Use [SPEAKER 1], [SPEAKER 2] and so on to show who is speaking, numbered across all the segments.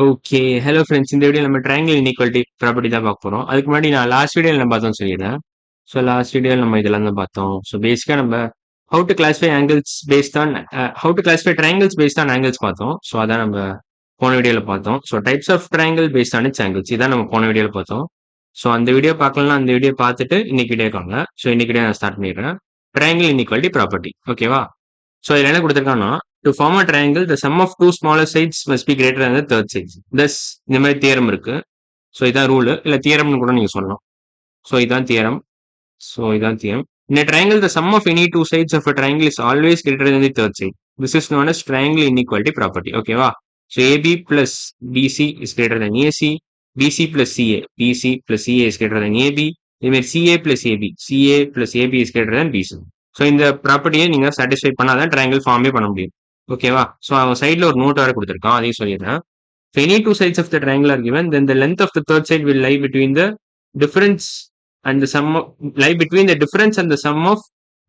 [SPEAKER 1] Okay. Hello friends. இந்த video நம்ம triangle inequality property தான் பார்க்க போறோம். அதுக்கு முன்னாடி நான் லாஸ்ட் வீடியோல நம்ம பார்த்தோம்னு சொல்லிடுறேன். ஸோ லாஸ்ட் வீடியோல நம்ம இதெல்லாம் தான் பார்த்தோம். ஸோ பேசிக்கா நம்ம how to classify angles based on how to classify triangles based on angles பார்த்தோம். ஸோ அதான் நம்ம போன வீடியோல பார்த்தோம். So types of triangle based on its angles இதான் நம்ம போன வீடியோல பார்த்தோம். ஸோ அந்த வீடியோ பார்க்கலன்னா அந்த வீடியோ பார்த்துட்டு இன்னைக்கு வீடியோ காங்க. ஸோ இன்னைக்கு வீடியோ நான் ஸ்டார்ட் பண்ணிடுறேன். Triangle inequality property. ஓகேவா? ஸோ இதுல என்ன கொடுத்துருக்காங்கன்னா to form a triangle the sum of two smaller sides must be greater than the third sides. thus இந்த மாதிரி தியரம் இருக்கு. ஸோ இதான் ரூல் இல்ல தியரம்னு கூட நீங்க சொல்லலாம். ஸோ இதான் தியரம். ஸோ இதான் theorem. In a triangle, the sum of any two sides of a triangle is always greater than the third side. This is known as triangle inequality property. ஓகேவா? So AB plus BC is greater than AC. BC plus CA. BC plus CA is greater than AB. இதே மாதிரி CA plus AB. CA plus AB is greater than BC. So இந்த ப்ராப்பர்ட்டியை நீங்க satisfy பண்ணாதான் triangle ஃபார்மே பண்ண முடியும். ஓகேவா? So அவன் சைட்ல ஒரு நோட் வேற கொடுத்துருக்கான், அதையும் சொல்லிடுறேன். If any two sides of the triangle are given, then the length of the third side will lie between the difference and the sum of lie between the difference and the sum of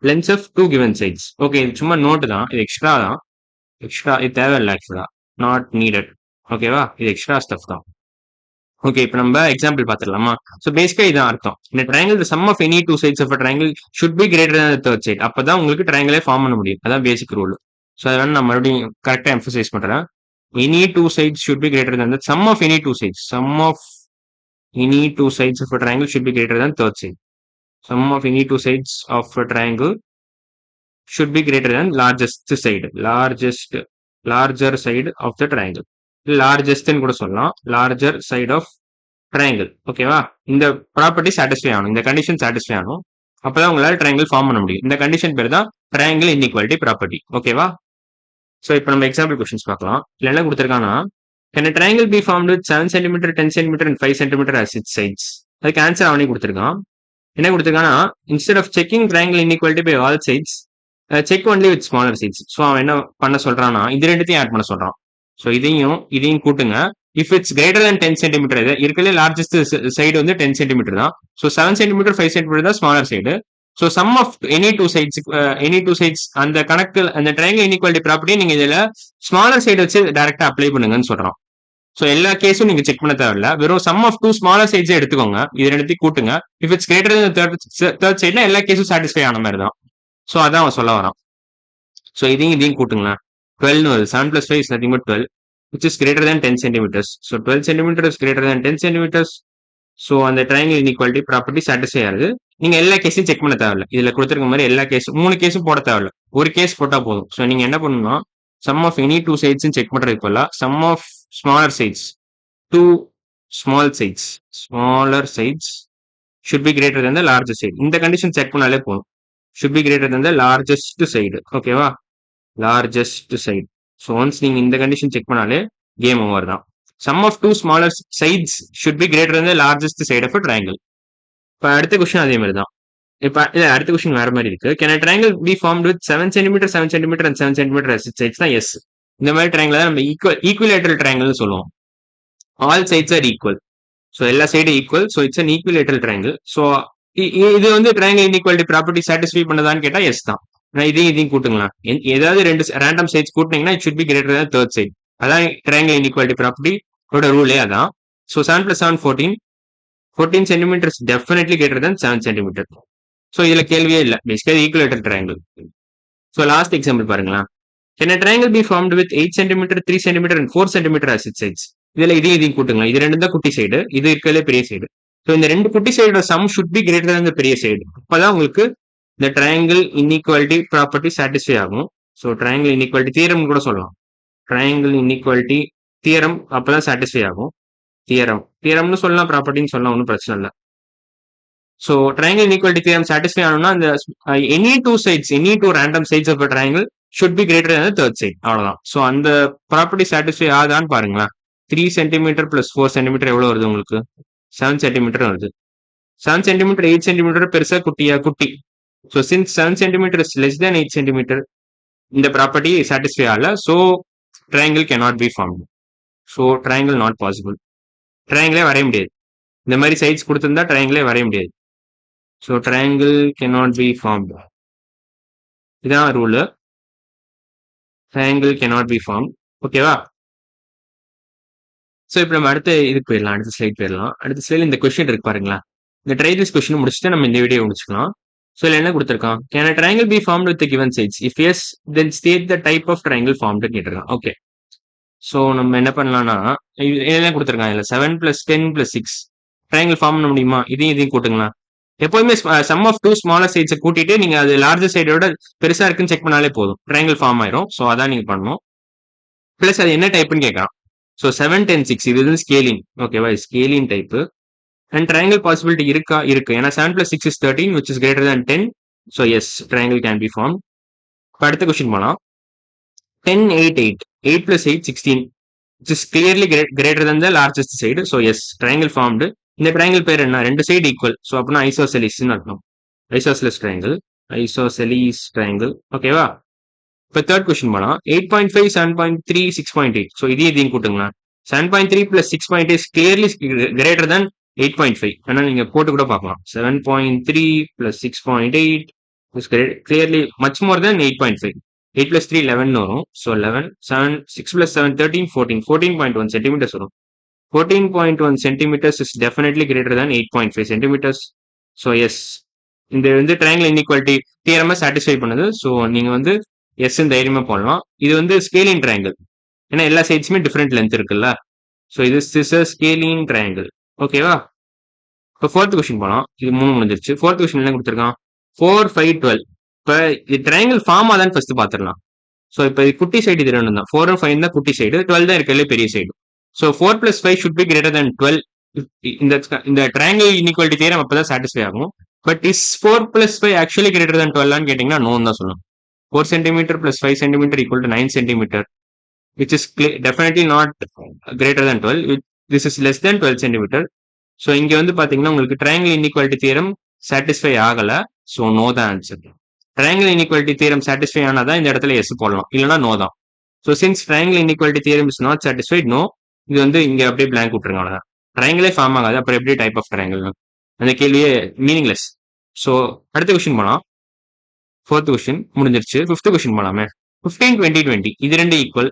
[SPEAKER 1] lengths of two given sides. Okay, இது சும்மா note தான், இது extra தான். Extra இது தேவையில்லை, ஆக்சுவலா not needed. ஓகேவா? இது எக்ஸ்ட்ரா ஸ்டஃப் தான். ஓகே, இப்போ நம்ம எக்ஸாம்பிள் பார்த்துடலாமா? ஸோ பேசிக்கா இதான் அர்த்தம். இந்த triangle the sum of any two sides of triangle should be greater than the third side. அப்பதான் உங்களுக்கு ட்ரையாங்கிளே ஃபார்ம் பண்ண முடியும். அதான் பேசிக் ரூல். ஸோ அதனால நான் மறுபடியும் கரெக்டாக எம்ஃபசைஸ் பண்றேன். Any two sides should be greater than the sum of any two sides. Sum of any two sides of a triangle should be greater than third side. Sum of any two sides of a triangle should be greater than largest side. Larger side of the triangle. Largest ன்னு கூட சொல்லலாம். Larger side of triangle. ஓகேவா? இந்த property satisfy ஆகணும், இந்த condition satisfy ஆகணும். அப்பதான் உங்களால ட்ரையாங்கிள் ஃபார்ம் பண்ண முடியும். இந்த கண்டிஷன் பேர் தான் ட்ரையாங்கிள் இன்இக்வாலிட்டி ப்ராப்பர்ட்டி. ஓகேவா? ஸோ இப்போ நம்ம எக்ஸாம்பிள் கொஸ்டின்ஸ் பார்க்கலாம். இல்லை என்ன கொடுத்துருக்காங்கன்னா, can a triangle be formed with 7 cm, 10 cm and 5 cm as its sides? அதுக்கு ஆன்சர் அவனே கொடுத்துருக்கான். என்ன கொடுத்துருக்கான்னா, instead of checking triangle inequality by all sides, check only with smaller sides. So அவன் என்ன பண்ண சொல்றான்னா, இது ரெண்டுத்தையும் ஆட் பண்ண சொல்றான். ஸோ இதையும் கூட்டுங்க. If it's greater than 10 cm, இருக்கலே லார்ஜஸ்ட் சைடு வந்து 10 cm தான். ஸோ 7 cm 5 cm தான் smaller side. So sum of any two sides அந்த கணக்கு அந்த ட்ரையாங்கிள் இன்இக்வாலிட்டி ப்ராப்பர்ட்டியை நீங்க இதுல ஸ்மாலர் சைடு வச்சு டைரக்டா அப்ளை பண்ணுங்கன்னு சொல்றோம். ஸோ எல்லா கேஸும் நீங்க செக் பண்ண தேவையில்ல, வெறும் சம் ஆஃப் டூ ஸ்மாலர் சைட்ஸே எடுத்துக்கோங்க. இது ரெண்டுத்தையும் கூட்டுங்க. If it's greater than third சைட்னா எல்லா கேஸும் சாட்டிஸ்ஃபை ஆன மாதிரி தான். ஸோ அதான் அவன் சொல்ல வரான். ஸோ இதையும் கூட்டுங்களேன். 12 வருது. 7 plus 5 is nothing but 12, which is greater than 10 centimeters. So 12 centimeters is greater than 10 centimeters. So அந்த ட்ரையாங்கிள் இன்இக்வாலிட்டி ப்ராப்பர்ட்டி சாட்டிஸ்ஃபை ஆகுது. நீங்க எல்லா கேஸையும் செக் பண்ண தேவையில்ல. இதுல கொடுத்துருக்க மாதிரி எல்லா கேஸும் 3 கேஸும் போட தேவையில்ல, ஒரு கேஸ் போட்டா போதும். ஸோ நீங்க என்ன பண்ணணும்னா, sum of any two sides check பண்றதுக்கு பதிலா sum of smaller sides, two smaller sides should be greater than the larger side. இந்த கண்டிஷன் செக் பண்ணாலே போதும். should be greater than the largest side. ஓகேவா? Largest side. ஸோ ஒன்ஸ் நீங்க இந்த condition check பண்ணாலே game over தான். Sum of two smaller sides should be greater than the largest side of a triangle. இப்போ அடுத்த question அதே மாதிரி தான். இப்போ அடுத்த கொஸ்டின் வேற மாதிரி இருக்கு. Can a triangle be formed with 7 cm, 7 cm and 7 cm as its sides? தான் எஸ். இந்த மாதிரி ட்ரையாங்கிள் தான் நம்ம ஈக்குவலேட்டரல் ட்ரையாங்கிள்னு சொல்லுவோம். All sides are equal. So எல்லா சைடும் equal. So it's an equilateral triangle. So இது வந்து ட்ரையாங்கிள் இன்இக்வாலிட்டி ப்ராப்பர்ட்டி சாட்டிஸ்ஃபை பண்ணதான்னு கேட்டா எஸ் தான். இதையும் கூட்டுங்களா. ஏதாவது ரெண்டு ரேண்டம் சைட்ஸ் கூட்டினீங்கன்னா it should be greater than third side. அதான் ட்ரையாங்கிள் இன்இக்வாலிட்டி ப்ராப்பர்ட்டியோட ரூலே அதான். So 7 plus 7 14 centimeters definitely greater than 7 centimeter. So இதுல கேள்வியே இல்லை, பேசிக்கா equilateral triangle. So last example பாருங்களா. Can a triangle be formed with 8 cm, 3 cm and 4 cm as its sides? இதுல இதையும் கூட்டுங்களா. இது ரெண்டு தான் குட்டி சைடு, இது இருக்கிறதுல பெரிய சைடு. ஸோ இந்த ரெண்டு குட்டி சைடோட sum should be greater than the பெரிய சைடு. அப்பதான் உங்களுக்கு இந்த ட்ரையாங்கிள் இன்இக்வாலிட்டி ப்ராப்பர்ட்டி சாட்டிஸ்ஃபை ஆகும். ஸோ ட்ரையாங்கிள் இன்இக்வாலிட்டி தியரம் கூட சொல்லலாம். ட்ரையாங்கிள் இன்இக்வாலிட்டி தியரம் அப்பதான் சாட்டிஸ்ஃபை ஆகும். தியரம்னு சொல்லலாம், ப்ராப்பர்ட்டின்னு சொல்லலாம், ஒன்றும் பிரச்சனை இல்லை. So triangle inequality theorem satisfy ஆகணும்னா அந்த any two random sides of triangle should be greater than the third side. அவ்வளவுதான். ஸோ அந்த ப்ராப்பர்ட்டி சாட்டிஸ்ஃபை ஆகுதான்னு பாருங்களேன். 3 cm plus 4 cm எவ்வளவு வருது உங்களுக்கு? 7 cm வருது. 7 cm 8 cm பெருசா குட்டி. So since 7 cm is less than 8 cm, இந்த ப்ராப்பர்ட்டி சாட்டிஸ்ஃபை ஆகல. So triangle cannot be formed. So triangle not possible. ட்ரையாங்கிளே வரைய முடியாது. இந்த மாதிரி சைட்ஸ் கொடுத்திருந்தா ட்ரையாங்கிளே வரைய முடியாது. So triangle cannot be formed. இதான் ரூல். ட்ரையாங்கிள் cannot be formed. ஓகேவா? ஸோ இப்போ நம்ம அடுத்த இதுக்கு போயிடலாம், அடுத்த ஸ்லைட் போயிடலாம். அடுத்த ஸ்லைடில் இந்த கொஸ்டின் இருக்கு பாருங்களா, இந்த ட்ரை திஸ் கொஸ்டின் முடிச்சுட்டு நம்ம இந்த வீடியோ முடிச்சுக்கலாம். ஸோ இதில் என்ன கொடுத்துருக்கான், can a triangle be formed with the given sides? If yes, then state the type of triangle formed கேட்டிருக்கான். ஓகே, ஸோ நம்ம என்ன பண்ணலாம்னா, என்ன கொடுத்துருக்கான் இதில் 7 + 10 + 6 ட்ரையாங்கிள் ஃபார்ம் பண்ண முடியுமா? இதையும் கூட்டுங்களா. எப்போதுமே சம் ஆஃப் 2 ஸ்மாலர் சைட்ஸை கூட்டிட்டு நீங்க அது லார்ஜர் சைடோட பெருசா இருக்குன்னு செக் பண்ணாலே போதும், ட்ரையாங்கிள் ஃபார்ம் ஆயிரும். ஸோ அதான் நீங்க பண்ணணும். பிளஸ் அது என்ன டைப்னு கேட்கலாம். ஸோ 7, 10, 6 இது வந்து ஸ்கேலிங். ஓகேவா, scaling type. And triangle possibility இருக்கா? இருக்கு. ஏன்னா 7 + 6 is 13 which is greater than 10. So yes, triangle can be form. இப்போ அடுத்த கொஸ்டின் போலாம். 10, 8, 8 8 + 8 16 which is clearly greater than the largest side. So yes, triangle formed. இந்த ட்ரையாங்கிள் பேர் என்ன? ரெண்டு சைடு ஈக்குவல். ஸோ அப்படின்னா ஐசோசெலிஸ்ன்னு அர்த்தம். Isosceles triangle, isosceles triangle. ஓகேவா. இப்போ தேர்ட் கொஸ்டின் போலாம். 8.5, 7.3, 6.8. ஸோ இதையும் கூட்டுங்களா. 7.3 + 6.8 is clearly greater than 8.5. ஆனால் நீங்க போட்டு கூட பார்க்கலாம். 7.3 + 6.8 is clearly much more than 8.5. 8 + 3 11 வரும். ஸோ 11, 7, 6 + 7 13, 14, 14.1 centimeters வரும். 14.1 centimeters is definitely greater than 8.5 centimeters. So yes, இந்த வந்து ட்ரையாங்கிள் இன்இக்வாலிட்டி தியரமா சாட்டிஸ்ஃபை பண்ணுது. ஸோ நீங்க வந்து எஸ் தைரியமா போடலாம். இது வந்து ஸ்கேலிங் ட்ரையாங்கிள், ஏன்னா எல்லா சைட்ஸுமே டிஃப்ரெண்ட் லென்த் இருக்குல்ல. ஸோ இது ஸ்கேலிங் ட்ரையாங்கிள். ஓகேவா. இப்போ ஃபோர்த் கொஸ்டின் போலாம். இது 3 முடிஞ்சிருச்சு. ஃபோர்த் கொஸ்டின் என்ன கொடுத்துருக்கான், 4, 5, 12. இப்போ இது ட்ரையாங்கிள் ஃபார்ம் ஆதான்னு ஃபர்ஸ்ட் பார்த்துடலாம். ஸோ இப்போ இது குட்டி சைடு இது ரெண்டு தான். 4 and 5 தான் குட்டி சைடு, 12 தான் இருக்கிறதுல பெரிய side. So 4 + 5 should be greater than 12. இந்த ட்ரையாங்கிள் இன்இக்வாலிட்டி தியரம் அப்பதான் சாட்டிஸ்ஃபை ஆகும். But is 4 + 5 actually greater than 12 கேட்டீங்கன்னா நோன்னு தான் சொல்லணும். 4 cm + 5 cm equal to 9 cm, which is definitely not greater than 12. This is less than 12 cm. So இங்க வந்து பாத்தீங்கன்னா உங்களுக்கு ட்ரையாங்கிள் இன்இக்வாலிட்டி தியரம் சாட்டிஸ்ஃபை ஆகல. ஸோ நோ தான் answer. Triangle inequality theorem satisfy ஆனாதான் இந்த இடத்துல எஸ் போடலாம், இல்லைன்னா நோ தான். So since triangle inequality theorem is not satisfied, no. இது வந்து இங்க அப்படியே பிளாங்க் விட்டுருங்க, அவ்வளவுதான். ட்ரையாங்கிளே ஃபார்ம் ஆகாது, அப்புறம் எப்படி டைப் ஆஃப் ட்ரையாங்கிள்? அந்த கேள்வியே மீனிங்லெஸ். ஸோ அடுத்த கொஸ்டின் போலாம். ஃபோர்த் கொஸ்டின் முடிஞ்சிருச்சு. ஃபிஃப்த் கொஸ்டின் போலாமே. 15, 20, 20 இது ரெண்டு ஈக்குவல்.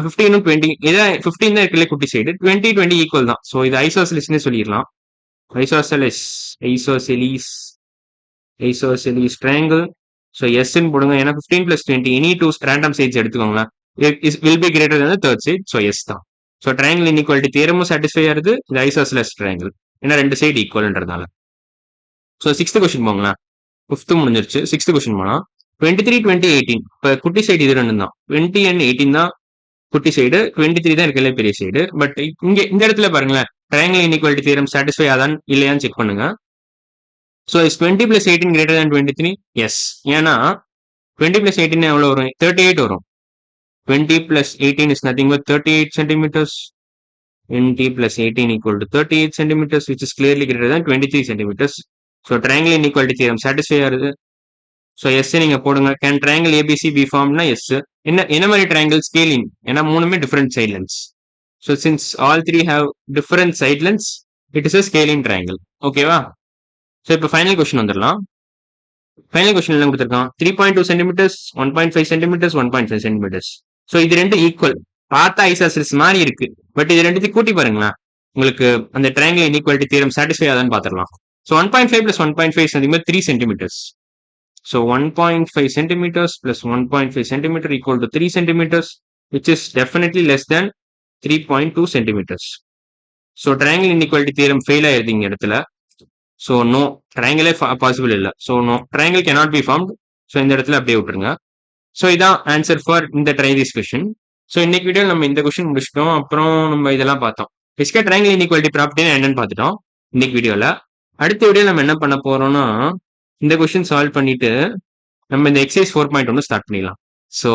[SPEAKER 1] 15 20 இதான் 15 தான் இருக்குல்ல குட்டி சைடு, 20, 20 ஈக்குவல் தான். ஸோ இது ஐசோசெலிஸ்னே சொல்லிடலாம். ஐசோசெலிஸ் ட்ரையாங்கிள். ஸோ எஸ்ன்னு போடுங்க, ஏன்னா 15 + 20 எனி டூ ரேண்டம் சைட்ஸ் எடுத்துக்கோங்களேன். Will be greater than the third side. So yes தான். ஸோ ட்ரையாங்கிள் இன்இக்வாலிட்டி தியரமும் சாட்டிஸ்ஃபை ஆகுது, இந்த ஐசோசெலிஸ் ட்ரையாங்கிள், ஏன்னா ரெண்டு சைடு ஈக்குவல்ன்றதுனால. ஸோ சிக்ஸ்த் கொஸ்டின் போங்களேன். 5th முடிஞ்சிருச்சு. 6th கொஸ்டின் போனா 23, 20, 18. இப்போ குட்டி சைடு இது ரெண்டு தான். 20 and 18 தான் குட்டி சைடு, 23 தான் இருக்கல பெரிய சைடு. பட் இங்க இந்த இடத்துல பாருங்களேன், ட்ரையாங்கிள் இன்இக்வாலிட்டி தியரம் சாட்டிஸ்ஃபை ஆதான் இல்லையான்னு செக் பண்ணுங்க. So is 20 + 18 greater than 23? Yes. ஏன்னா 20 + 18 எவ்வளவு வரும்? 38 வரும். 20 + 18 is nothing but 38 centimeters. 20 + 18 equal to 38 centimeters, which is clearly greater than 23 centimeters. So triangle inequality theorem satisfy ஆகுது. ஸோ எஸ் நீங்க போடுங்க. கேன் ட்ரையாங்கிள் ஏபிசி பி ஃபார்ம்னா எஸ். என்ன மாதிரி ட்ரையாங்கிள்? ஸ்கேலிங், ஏன்னா மூணுமே different side lengths. So since all three have different side lengths, it is a scalene triangle. ஓகேவா. So இப்போ ஃபைனல் கொஸ்டின் வந்துடலாம். ஃபைனல் கொஸ்டின் என்ன கொடுத்துருக்கான், 3.2 centimeters, 1.5 centimeters, 1.5 centimeters. ஸோ இது ரெண்டு ஈக்குவல். பார்த்தா ஐசோசெலிஸ் மாதிரி இருக்கு, பட் இது ரெண்டுத்தையும் கூட்டி பாருங்களேன், உங்களுக்கு அந்த ட்ரையாங்கிள் இன்இக்வாலிட்டி தியரம் சாட்டிஸ்ஃபை ஆகுதான்னு பார்த்துடலாம். So 1.5 + 1.5 is nothing but 3 centimeters. So 1.5 centimeters plus 1.5 centimeter equal to 3 centimeters, which is definitely less than 3.2 centimeters. So triangle inequality theorem fail ஆயிருது இந்த இடத்துல. So no, triangle possible இல்ல. So no, triangle cannot be formed. So இந்த இடத்துல அப்படியே விட்டுருங்க. So இதான் answer for இந்த try this question. So இன்னைக்கு வீடியோ நம்ம இந்த கொஸ்டின் முடிச்சிட்டோம். அப்புறம் நம்ம இதெல்லாம் பார்த்தோம். பேசிக்கா triangle inequality property என்னன்னு பார்த்துட்டோம் இன்னைக்கு வீடியோல. அடுத்த வீடியோ நம்ம என்ன பண்ண போறோம்னா, இந்த கொஸ்டின் சால்வ் பண்ணிட்டு நம்ம இந்த எக்ஸசைஸ் 4.1 ஸ்டார்ட் பண்ணிடலாம். ஸோ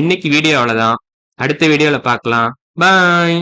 [SPEAKER 1] இன்னைக்கு வீடியோ அவ்வளவுதான். அடுத்த வீடியோல பார்க்கலாம். பாய்.